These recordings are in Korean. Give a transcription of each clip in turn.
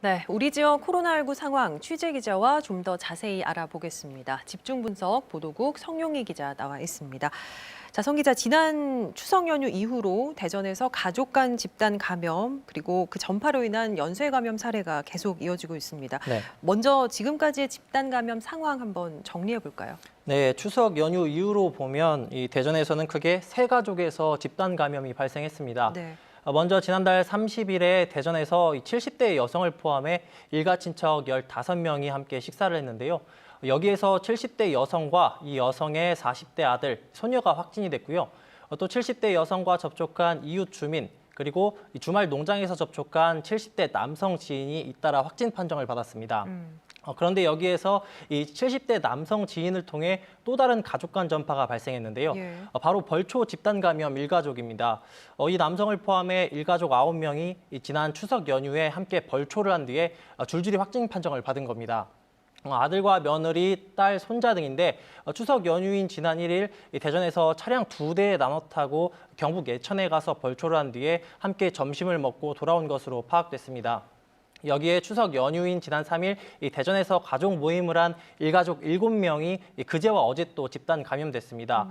네, 우리 지역 코로나19 상황 취재 기자와 좀 더 자세히 알아보겠습니다. 집중 분석 보도국 성용희 기자 나와 있습니다. 자, 성 기자, 지난 추석 연휴 이후로 대전에서 가족 간 집단 감염 그리고 그 전파로 인한 연쇄 감염 사례가 계속 이어지고 있습니다. 네. 먼저 지금까지의 집단 감염 상황 한번 정리해 볼까요? 네, 추석 연휴 이후로 보면 이 대전에서는 크게 세 가족에서 집단 감염이 발생했습니다. 네. 먼저 지난달 30일에 대전에서 70대 여성을 포함해 일가 친척 15명이 함께 식사를 했는데요. 여기에서 70대 여성과 이 여성의 40대 아들, 소녀가 확진이 됐고요. 또 70대 여성과 접촉한 이웃 주민, 그리고 주말 농장에서 접촉한 70대 남성 지인이 잇따라 확진 판정을 받았습니다. 그런데 여기에서 이 70대 남성 지인을 통해 또 다른 가족 간 전파가 발생했는데요. 예. 바로 벌초 집단 감염 일가족입니다. 이 남성을 포함해 일가족 9명이 지난 추석 연휴에 함께 벌초를 한 뒤에 줄줄이 확진 판정을 받은 겁니다. 아들과 며느리, 딸, 손자 등인데 추석 연휴인 지난 1일 대전에서 차량 2대에 나눠 타고 경북 예천에 가서 벌초를 한 뒤에 함께 점심을 먹고 돌아온 것으로 파악됐습니다. 여기에 추석 연휴인 지난 3일 대전에서 가족 모임을 한 일가족 7명이 그제와 어제 또 집단 감염됐습니다.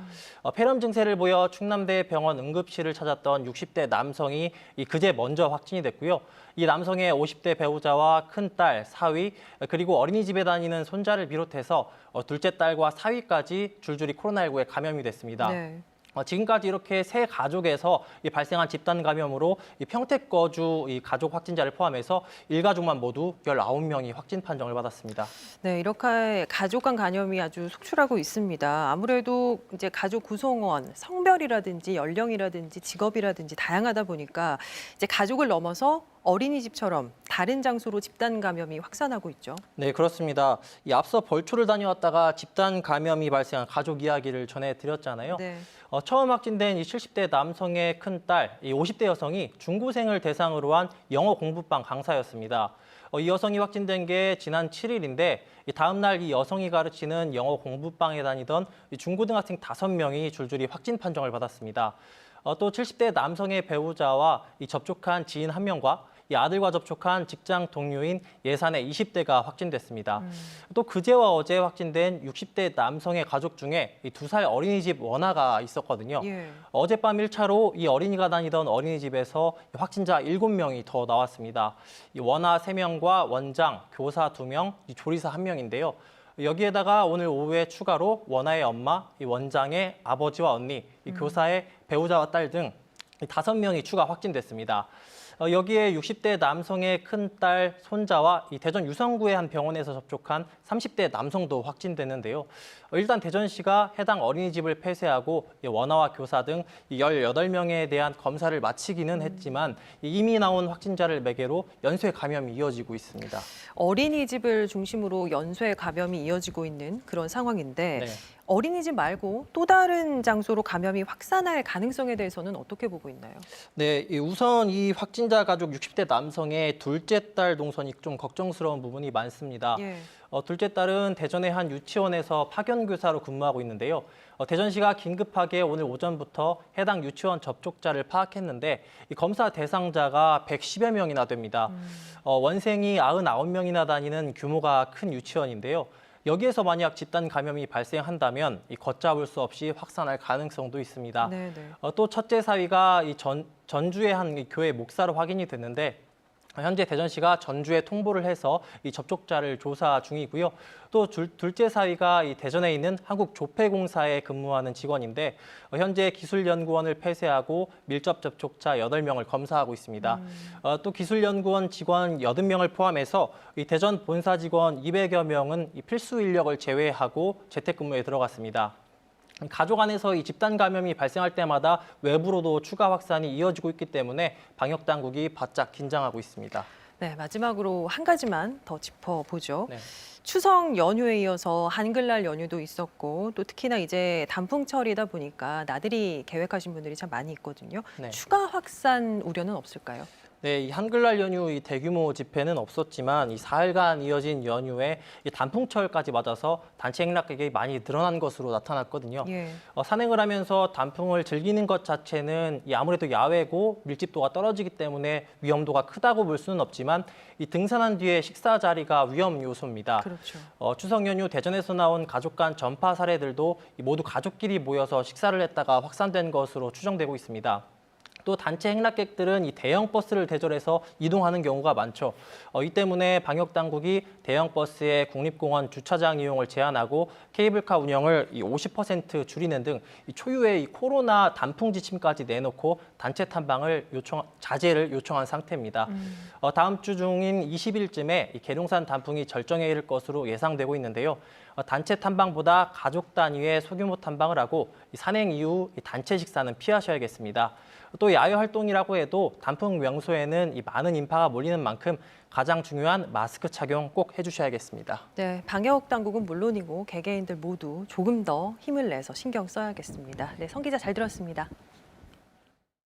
폐렴 증세를 보여 충남대 병원 응급실을 찾았던 60대 남성이 그제 먼저 확진이 됐고요. 이 남성의 50대 배우자와 큰딸, 사위, 그리고 어린이집에 다니는 손자를 비롯해서 둘째 딸과 사위까지 줄줄이 코로나19에 감염이 됐습니다. 네. 지금까지 이렇게 세 가족에서 발생한 집단 감염으로 평택 거주 가족 확진자를 포함해서 일가족만 모두 19명이 확진 판정을 받았습니다. 네, 이렇게 가족 간 감염이 아주 속출하고 있습니다. 아무래도 이제 가족 구성원, 성별이라든지 연령이라든지 직업이라든지 다양하다 보니까 이제 가족을 넘어서 어린이집처럼 다른 장소로 집단 감염이 확산하고 있죠. 네, 그렇습니다. 앞서 벌초를 다녀왔다가 집단 감염이 발생한 가족 이야기를 전해드렸잖아요. 네. 처음 확진된 이 70대 남성의 큰딸, 이 50대 여성이 중고생을 대상으로 한 영어 공부방 강사였습니다. 이 여성이 확진된 게 지난 7일인데 다음 날 이 여성이 가르치는 영어 공부방에 다니던 중고등학생 5명이 줄줄이 확진 판정을 받았습니다. 또 70대 남성의 배우자와 접촉한 지인 1명과 이 아들과 접촉한 직장 동료인 예산의 20대가 확진됐습니다. 또 그제와 어제 확진된 60대 남성의 가족 중에 2살 어린이집 원아가 있었거든요. 예. 어젯밤 1차로 이 어린이가 다니던 어린이집에서 확진자 7명이 더 나왔습니다. 이 원아 3명과 원장, 교사 2명, 조리사 1명인데요. 여기에다가 오늘 오후에 추가로 원아의 엄마, 이 원장의 아버지와 언니, 이 교사의 배우자와 딸 등 5명이 추가 확진됐습니다. 여기에 60대 남성의 큰딸, 손자와 이 대전 유성구의 한 병원에서 접촉한 30대 남성도 확진됐는데요. 일단 대전시가 해당 어린이집을 폐쇄하고 원아와 교사 등 18명에 대한 검사를 마치기는 했지만 이미 나온 확진자를 매개로 연쇄 감염이 이어지고 있습니다. 어린이집을 중심으로 연쇄 감염이 이어지고 있는 그런 상황인데 네. 어린이집 말고 또 다른 장소로 감염이 확산할 가능성에 대해서는 어떻게 보고 있나요? 네, 우선 이 확진자 가족 60대 남성의 둘째 딸 동선이 좀 걱정스러운 부분이 많습니다. 예. 둘째 딸은 대전의 한 유치원에서 파견교사로 근무하고 있는데요. 대전시가 긴급하게 오늘 오전부터 해당 유치원 접촉자를 파악했는데 이 검사 대상자가 110여 명이나 됩니다. 원생이 99명이나 다니는 규모가 큰 유치원인데요. 여기에서 만약 집단 감염이 발생한다면 걷잡을 수 없이 확산할 가능성도 있습니다. 네, 네. 또 첫째 사위가 전주의 한 교회 목사로 확인이 됐는데 현재 대전시가 전주에 통보를 해서 이 접촉자를 조사 중이고요. 또 둘째 사위가 이 대전에 있는 한국조폐공사에 근무하는 직원인데 현재 기술연구원을 폐쇄하고 밀접 접촉자 8명을 검사하고 있습니다. 또 기술연구원 직원 80명을 포함해서 이 대전 본사 직원 200여 명은 이 필수 인력을 제외하고 재택근무에 들어갔습니다. 가족 안에서 이 집단 감염이 발생할 때마다 외부로도 추가 확산이 이어지고 있기 때문에 방역 당국이 바짝 긴장하고 있습니다. 네, 마지막으로 한 가지만 더 짚어보죠. 네. 추석 연휴에 이어서 한글날 연휴도 있었고 또 특히나 이제 단풍철이다 보니까 나들이 계획하신 분들이 참 많이 있거든요. 네. 추가 확산 우려는 없을까요? 네, 이 한글날 연휴 이 대규모 집회는 없었지만 이 4일간 이어진 연휴에 이 단풍철까지 맞아서 단체 행락객이 많이 늘어난 것으로 나타났거든요. 예. 산행을 하면서 단풍을 즐기는 것 자체는 이 아무래도 야외고 밀집도가 떨어지기 때문에 위험도가 크다고 볼 수는 없지만 이 등산한 뒤에 식사 자리가 위험 요소입니다. 그렇죠. 추석 연휴 대전에서 나온 가족 간 전파 사례들도 이 모두 가족끼리 모여서 식사를 했다가 확산된 것으로 추정되고 있습니다. 또 단체 행락객들은 이 대형 버스를 대절해서 이동하는 경우가 많죠. 이 때문에 방역 당국이 대형 버스의 국립공원 주차장 이용을 제한하고 케이블카 운영을 50% 줄이는 등 초유의 코로나 단풍 지침까지 내놓고 단체 탐방을 자제를 요청한 상태입니다. 다음 주 중인 20일쯤에 계룡산 단풍이 절정에 이를 것으로 예상되고 있는데요. 단체 탐방보다 가족 단위의 소규모 탐방을 하고 산행 이후 단체 식사는 피하셔야겠습니다. 또 야외 활동이라고 해도 단풍 명소에는 많은 인파가 몰리는 만큼 가장 중요한 마스크 착용 꼭 해주셔야겠습니다. 네, 방역 당국은 물론이고 개개인들 모두 조금 더 힘을 내서 신경 써야겠습니다. 네, 성 기자 잘 들었습니다.